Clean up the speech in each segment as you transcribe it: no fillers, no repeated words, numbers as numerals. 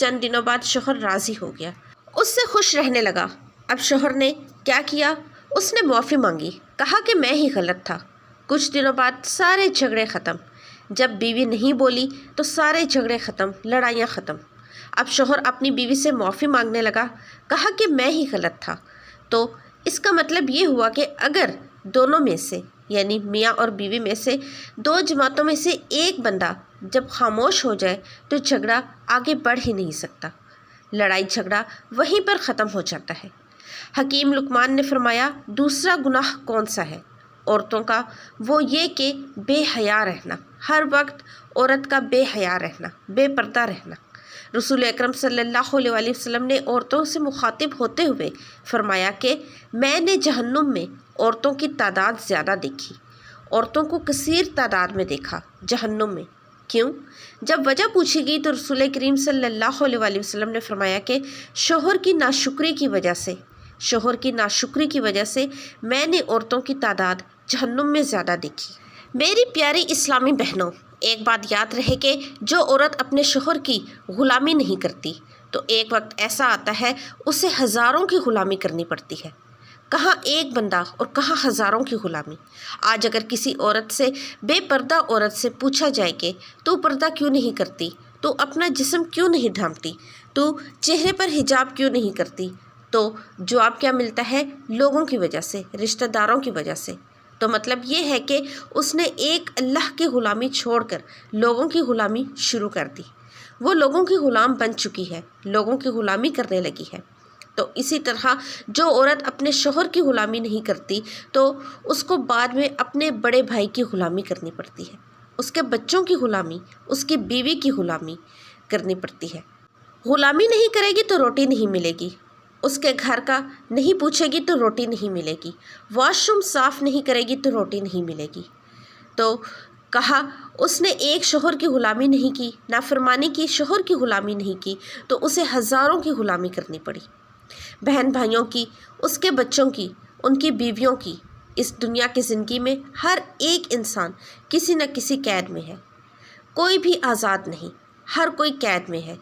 چند دنوں بعد شوہر راضی ہو گیا، اس سے خوش رہنے لگا۔ اب شوہر نے کیا کیا؟ اس نے معافی مانگی، کہا کہ میں ہی غلط تھا۔ کچھ دنوں بعد سارے جھگڑے ختم۔ جب بیوی نہیں بولی تو سارے جھگڑے ختم، لڑائیاں ختم۔ اب شوہر اپنی بیوی سے معافی مانگنے لگا، کہا کہ میں ہی غلط تھا۔ تو اس کا مطلب یہ ہوا کہ اگر دونوں میں سے یعنی میاں اور بیوی میں سے دو جماعتوں میں سے ایک بندہ جب خاموش ہو جائے تو جھگڑا آگے بڑھ ہی نہیں سکتا، لڑائی جھگڑا وہیں پر ختم ہو جاتا ہے۔ حکیم لقمان نے فرمایا، دوسرا گناہ کون سا ہے عورتوں کا؟ وہ یہ کہ بے حیا رہنا، ہر وقت عورت کا بے حیا رہنا، بے پردہ رہنا۔ رسول اکرم صلی اللہ علیہ وآلہ وسلم نے عورتوں سے مخاطب ہوتے ہوئے فرمایا کہ میں نے جہنم میں عورتوں کی تعداد زیادہ دیکھی، عورتوں کو کثیر تعداد میں دیکھا جہنم میں۔ کیوں؟ جب وجہ پوچھی گئی تو رسول کریم صلی اللہ علیہ وآلہ وسلم نے فرمایا کہ شوہر کی ناشکری کی وجہ سے میں نے عورتوں کی تعداد جہنم میں زیادہ دیکھی۔ میری پیاری اسلامی بہنوں، ایک بات یاد رہے کہ جو عورت اپنے شوہر کی غلامی نہیں کرتی تو ایک وقت ایسا آتا ہے اسے ہزاروں کی غلامی کرنی پڑتی ہے۔ کہاں ایک بندہ اور کہاں ہزاروں کی غلامی۔ آج اگر کسی عورت سے، بے پردہ عورت سے پوچھا جائے کہ تو پردہ کیوں نہیں کرتی، تو اپنا جسم کیوں نہیں ڈھانپتی، تو چہرے پر حجاب کیوں نہیں کرتی، تو جواب کیا ملتا ہے؟ لوگوں کی وجہ سے، رشتہ داروں کی وجہ سے۔ تو مطلب یہ ہے کہ اس نے ایک اللہ کی غلامی چھوڑ کر لوگوں کی غلامی شروع کر دی، وہ لوگوں کی غلام بن چکی ہے، لوگوں کی غلامی کرنے لگی ہے۔ تو اسی طرح جو عورت اپنے شوہر کی غلامی نہیں کرتی تو اس کو بعد میں اپنے بڑے بھائی کی غلامی کرنی پڑتی ہے، اس کے بچوں کی غلامی، اس کی بیوی کی غلامی کرنی پڑتی ہے۔ غلامی نہیں کرے گی تو روٹی نہیں ملے گی، اس کے گھر کا نہیں پوچھے گی تو روٹی نہیں ملے گی، واش روم صاف نہیں کرے گی تو روٹی نہیں ملے گی۔ تو کہا اس نے ایک شوہر کی غلامی نہیں کی، نافرمانی کی، شوہر کی غلامی نہیں کی تو اسے ہزاروں کی غلامی کرنی پڑی، بہن بھائیوں کی، اس کے بچوں کی، ان کی بیویوں کی۔ اس دنیا کی زندگی میں ہر ایک انسان کسی نہ کسی قید میں ہے، کوئی بھی آزاد نہیں، ہر کوئی قید میں ہے،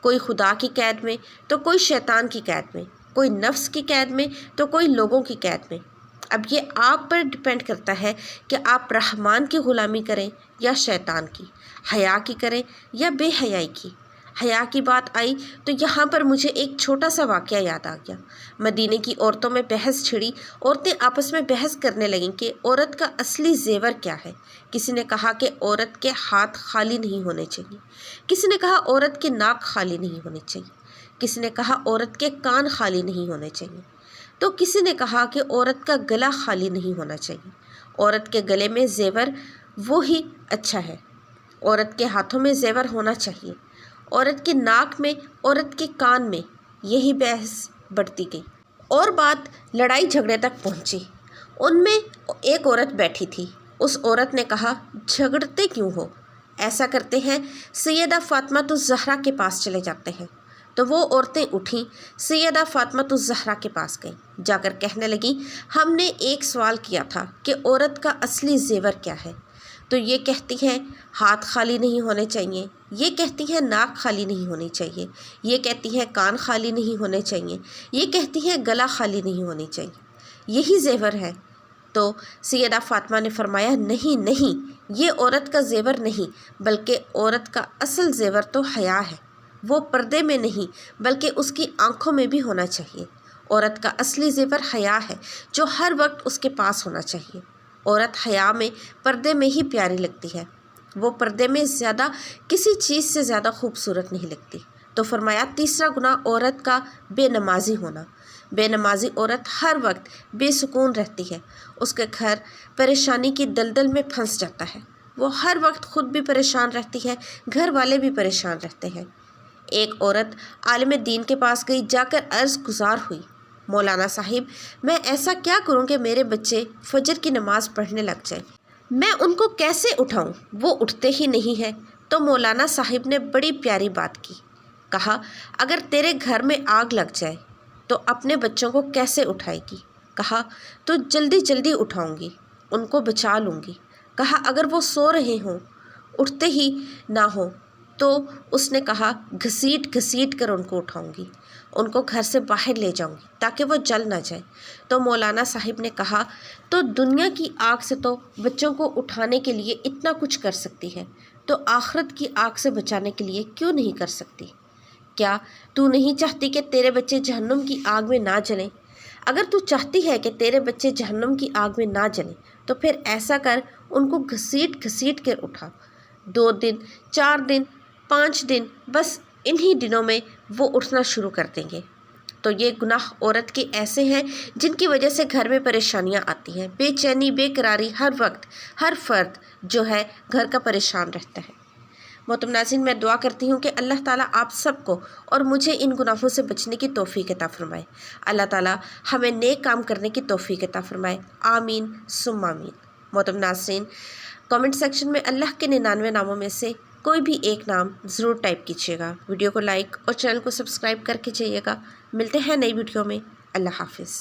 کوئی خدا کی قید میں تو کوئی شیطان کی قید میں، کوئی نفس کی قید میں تو کوئی لوگوں کی قید میں۔ اب یہ آپ پر ڈپینڈ کرتا ہے کہ آپ رحمان کی غلامی کریں یا شیطان کی، حیا کی کریں یا بے حیائی کی۔ حیا کی بات آئی تو یہاں پر مجھے ایک چھوٹا سا واقعہ یاد آ گیا۔ مدینے کی عورتوں میں بحث چھڑی، عورتیں آپس میں بحث کرنے لگیں کہ عورت کا اصلی زیور کیا ہے۔ کسی نے کہا کہ عورت کے ہاتھ خالی نہیں ہونے چاہیے، کسی نے کہا عورت کے ناک خالی نہیں ہونے چاہیے، کسی نے کہا عورت کے کان خالی نہیں ہونے چاہیے، تو کسی نے کہا کہ عورت کا گلا خالی نہیں ہونا چاہیے۔ عورت کے گلے میں زیور وہی اچھا ہے، عورت کے ہاتھوں میں زیور ہونا چاہیے، عورت کے ناک میں، عورت کے کان میں۔ یہی بحث بڑھتی گئی اور بات لڑائی جھگڑے تک پہنچی۔ ان میں ایک عورت بیٹھی تھی، اس عورت نے کہا جھگڑتے کیوں ہو؟ ایسا کرتے ہیں سیدہ فاطمہ الزہرا کے پاس چلے جاتے ہیں۔ تو وہ عورتیں اٹھیں، سیدہ فاطمہ الزہرا کے پاس گئیں، جا کر کہنے لگیں ہم نے ایک سوال کیا تھا کہ عورت کا اصلی زیور کیا ہے، تو یہ کہتی ہیں ہاتھ خالی نہیں ہونے چاہیے، یہ کہتی ہیں ناک خالی نہیں ہونی چاہیے، یہ کہتی ہیں کان خالی نہیں ہونے چاہیے، یہ کہتی ہیں گلا خالی نہیں ہونی چاہیے، یہی زیور ہے۔ تو سیدہ فاطمہ نے فرمایا نہیں نہیں، یہ عورت کا زیور نہیں، بلکہ عورت کا اصل زیور تو حیا ہے، وہ پردے میں نہیں بلکہ اس کی آنکھوں میں بھی ہونا چاہیے۔ عورت کا اصلی زیور حیا ہے جو ہر وقت اس کے پاس ہونا چاہیے۔ عورت حیا میں، پردے میں ہی پیاری لگتی ہے، وہ پردے میں زیادہ کسی چیز سے زیادہ خوبصورت نہیں لگتی۔ تو فرمایا تیسرا گناہ عورت کا بے نمازی ہونا۔ بے نمازی عورت ہر وقت بے سکون رہتی ہے، اس کے گھر پریشانی کی دلدل میں پھنس جاتا ہے، وہ ہر وقت خود بھی پریشان رہتی ہے، گھر والے بھی پریشان رہتے ہیں۔ ایک عورت عالم دین کے پاس گئی، جا کر عرض گزار ہوئی مولانا صاحب میں ایسا کیا کروں کہ میرے بچے فجر کی نماز پڑھنے لگ جائیں، میں ان کو کیسے اٹھاؤں، وہ اٹھتے ہی نہیں ہیں۔ تو مولانا صاحب نے بڑی پیاری بات کی، کہا اگر تیرے گھر میں آگ لگ جائے تو اپنے بچوں کو کیسے اٹھائے گی؟ کہا تو جلدی جلدی اٹھاؤں گی، ان کو بچا لوں گی۔ کہا اگر وہ سو رہے ہوں، اٹھتے ہی نہ ہوں تو اس نے کہا گھسیٹ گھسیٹ کر ان کو اٹھاؤں گی، ان کو گھر سے باہر لے جاؤں گی تاکہ وہ جل نہ جائے۔ تو مولانا صاحب نے کہا تو دنیا کی آگ سے تو بچوں کو اٹھانے کے لیے اتنا کچھ کر سکتی ہے، تو آخرت کی آگ سے بچانے کے لیے کیوں نہیں کر سکتی؟ کیا تو نہیں چاہتی کہ تیرے بچے جہنم کی آگ میں نہ جلیں؟ اگر تو چاہتی ہے کہ تیرے بچے جہنم کی آگ میں نہ جلیں تو پھر ایسا کر، ان کو گھسیٹ گھسیٹ کر اٹھا۔ 2 دن، 4 دن، 5 دن، بس انہی دنوں میں وہ اٹھنا شروع کر دیں گے۔ تو یہ گناہ عورت کے ایسے ہیں جن کی وجہ سے گھر میں پریشانیاں آتی ہیں، بے چینی، بے قراری، ہر وقت ہر فرد جو ہے گھر کا پریشان رہتا ہے۔ محترم ناظرین، میں دعا کرتی ہوں کہ اللہ تعالیٰ آپ سب کو اور مجھے ان گناہوں سے بچنے کی توفیق عطا فرمائے۔ اللہ تعالیٰ ہمیں نیک کام کرنے کی توفیق عطا فرمائے، آمین ثم آمین۔ محترم ناظرین، کامنٹ سیکشن میں اللہ کے 99 ناموں میں سے کوئی بھی ایک نام ضرور ٹائپ کیجیے گا، ویڈیو کو لائک اور چینل کو سبسکرائب کر کے جائیے گا۔ ملتے ہیں نئی ویڈیو میں، اللہ حافظ۔